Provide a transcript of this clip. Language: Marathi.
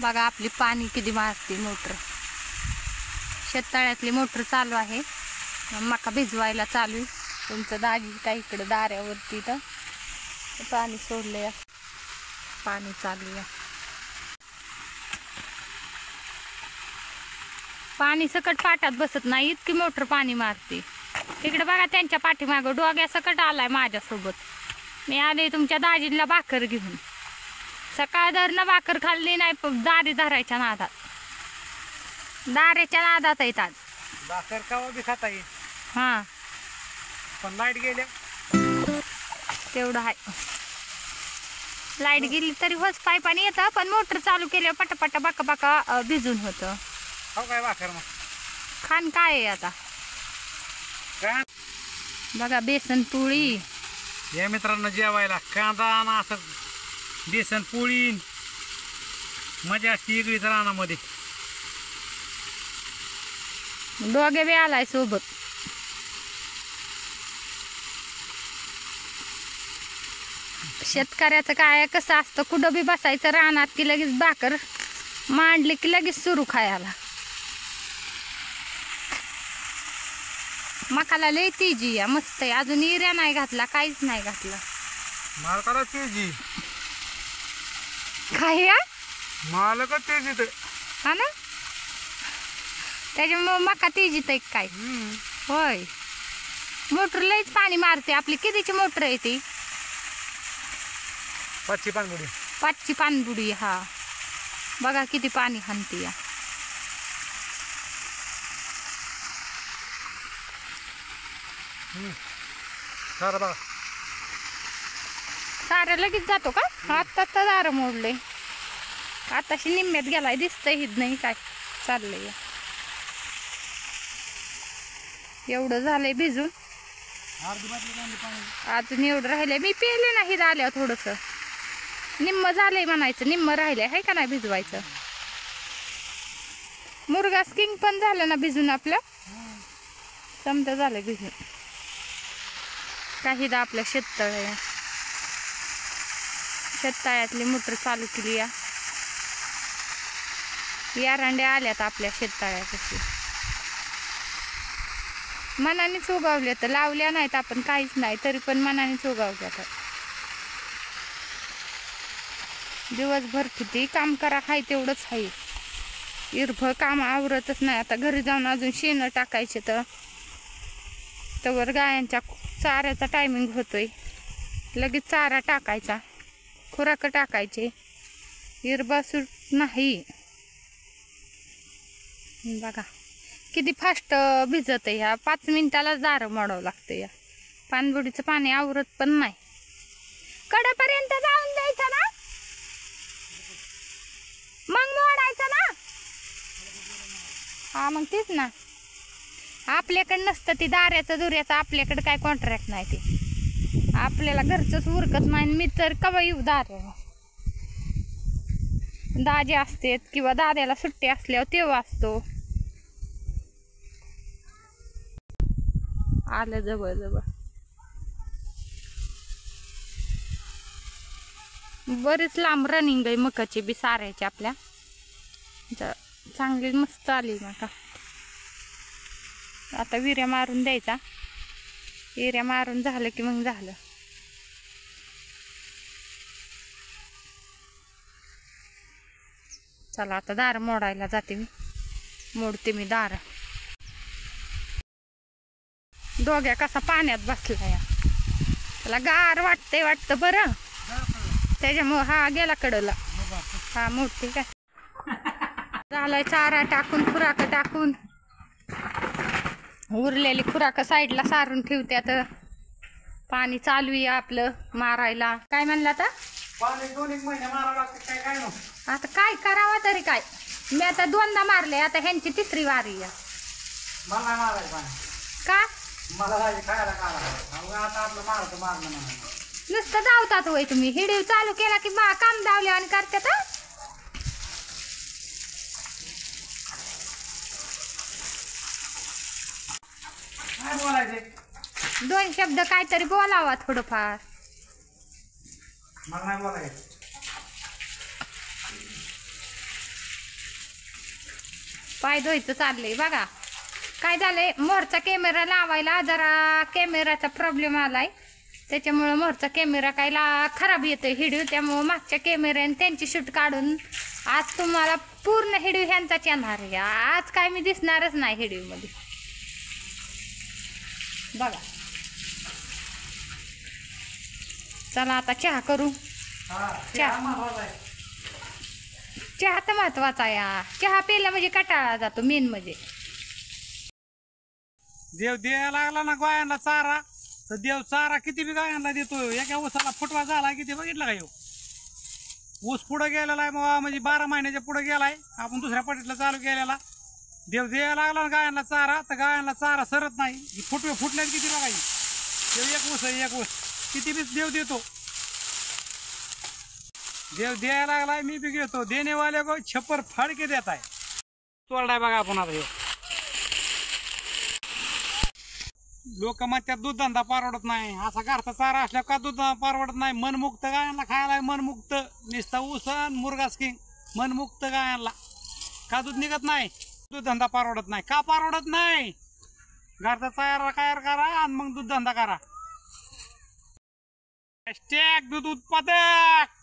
बघा आपली पाणी किती मारते मोटर. शेततळ्यातली मोटर चालू आहे. मका भिजवायला चालू आहे. तुमचं दाजी काय इकडे दाऱ्यावरती तर पाणी सोडलंय. पाणी चालू आहे. पाणी सकट पाटात बसत नाही इतकी मोटर पाणी मारते. तिकडे बघा त्यांच्या पाठीमागं डोग्या सकट आलाय माझ्यासोबत. मी आले तुमच्या दाजीला भाकर घेऊन. सकाळ धरणं भाकर खाल्ली नाही दारी धरायच्या नादात. दाऱ्याच्या नादात आहेत आज. भाकर खावा बी खाता येईल. हां पण लाईट गेल्या तेवढं आहे. लाईट गेली तरी होच पाणी येतं पण मोटर चालू केल्यावर पटापटा बाका बाका भिजून होतं. हो काय भाकर मग खान काय आहे आता. काय बघा बेसन पोळी. या मित्रांनो जेवायला कांदा आणि असं बेसन पोळी मजा असते इकडीच रानामध्ये. दोघे बी आलाय सोबत. शेतकऱ्याचं काय कसं असतं कुठं बी बसायचं रानात की लगेच भाकर मांडली की लगेच सुरू खायला. मकाला लय तेजी या मस्त आहे. अजून इऱ्या नाही घातला काहीच नाही घातला. मालकाला तेजी काय या मालक तेजी हा ना त्याच्यामुळे मका तेजीत आहे काय. होय मोटर लयच पाणी मारते. आपली कितीची मोटर आहे ती 5ची पाणबुडी. 5ची पाणबुडी. हा बघा किती पाणी हाणते या. सारा बघा सारं लगेच जातो का. आता तर दार मोडले. आताशी निम्म्यात गेलाय दिसतंय हित नाही काय चाललंय. एवढं झालंय भिजून. अजून एवढं राहिलंय. मी पेले नाही आल्यावर थोडस निम्म झालंय म्हणायचं. निम्म राहिलंय आहे का नाही भिजवायचं. मुरगा स्किंग पण झालं ना भिजून आपलं. समजा झालं भिजून. काही दा आपल्या शेततळ्या शेततळ्यातली मोटर चालू केली या. यारांड्या आल्यात आपल्या शेततळ्यापाशी. मनानेच उगावल्या तर लावल्या नाहीत आपण काहीच नाही तरी पण मनानेच उगावल्या. तर दिवसभर किती काम करा हाय तेवढंच आहे. इरभं काम आवरतच नाही. आता घरी जाऊन अजून शेण टाकायचे तर गायांच्या चाऱ्याचा टायमिंग होतोय. लगेच चारा टाकायचा खुराक टाकायचे. इरबा सूट नाही. बघा किती फास्ट भिजत आहे. ह्या 5 मिनिटाला दारं मोडावं लागतं. या पाणबुडीचं पाणी आवरत पण नाही. कडेपर्यंत जाऊन द्यायचं ना मग मोडायचं ना. हा मग तेच ना. आपल्याकडे नसतं ती दाऱ्याचं दुऱ्याचं. आपल्याकडे काय कॉन्ट्रॅक्ट नाही. ते आपल्याला घरचंच उरकत नाही. मी तर कवा येऊ दाऱ्याला. दाजे असते किंवा दाद्याला सुट्टी असल्यावर तेव्हा असतो. आलं जवळ जवळ. बरीच लांब रनिंग आहे मकाची बी साऱ्याची आपल्या. चांगली मस्त आली मका. आता विऱ्या मारून द्यायचा. विऱ्या मारून झालं की मग झालं. चला आता दार मोडायला जाते मी. मोडते मी दार. दोघ्या कसा पाण्यात बसला या. त्याला गार वाटतंय वाटतं बरं. त्याच्यामुळं हा गेला कडला. हा मोडते काय झालाय. चारा टाकून खुराक टाकून उरलेली खुराक साईडला सारून ठेवत्यात. पाणी चालू आहे आपलं मारायला. काय म्हणलं आता पाणी 2-1 महिने मारावं लागतं. काय नो आता काय करावं तरी काय. मी आता 2दा मारले. आता ह्यांची 3री वारी आहे. मला मारायचं पाणी का मला खायला काढा. आता आपलं मारतो मारणं म्हणा नुसतं धावतात होय तुम्ही. हिडीव चालू केला की काम धावले आणि करतात. काय बोलायचे. 2 शब्द काहीतरी बोलावा थोडंफार. मला नाही बोलायचं. पाय धुवायचं चाललंय बघा. काय झालंय, मोरचा कॅमेरा लावायला जरा कॅमेराचा प्रॉब्लेम आलाय, त्याच्यामुळं मोरचा कॅमेरा खराब येतोय व्हिडिओ. त्यामुळं मागच्या कॅमेऱ्याने त्यांची शूट काढून आज तुम्हाला पूर्ण व्हिडिओ ह्यांचाच येणार आहे. आज काय मी दिसणारच नाही व्हिडिओमध्ये बघा. चला आता चहा करू. चहा तर महत्वाचा आहे. चहा प्यायला म्हणजे कटाळा जातो मेन म्हणजे. देव द्यायला लागला ना गायांना चारा, तर देव चारा किती बी गायांना देतो. एका ऊसाला फुटवा झाला किती बघितला का ह्यो? ऊस पुढे गेलेला आहे बाबा, म्हणजे 12 महिन्याच्या पुढे गेलाय. आपण दुसऱ्या पटीतला चालू केलेला. देव द्यायला लागला ना गायांना चारा, तर गायांना चारा सरत नाही. फुटवे फुटल्यात किती बघाई. देव एक ऊस आहे, एक ऊस किती बी देव देतो. देव द्यायला लागलाय, मी बी घेतो. देणेवाले को छप्पर फाड़ के देत आहे. तोरडाय बघा आपण आता. ह्यो लोक म्हणतात दूध धंदा परवडत नाही. असा घरचा चारा असल्या का दूध परवडत नाही. मनमुक्त गायांना खायला मनमुक्त नुसता ऊसन मुरगास किंग मनमुक्त गायांना का दूध निघत नाही. दूध धंदा परवडत नाही. का परवडत नाही? घरचा चारा तयार करा आणि मग दूध धंदा करा. दूध उत्पादक.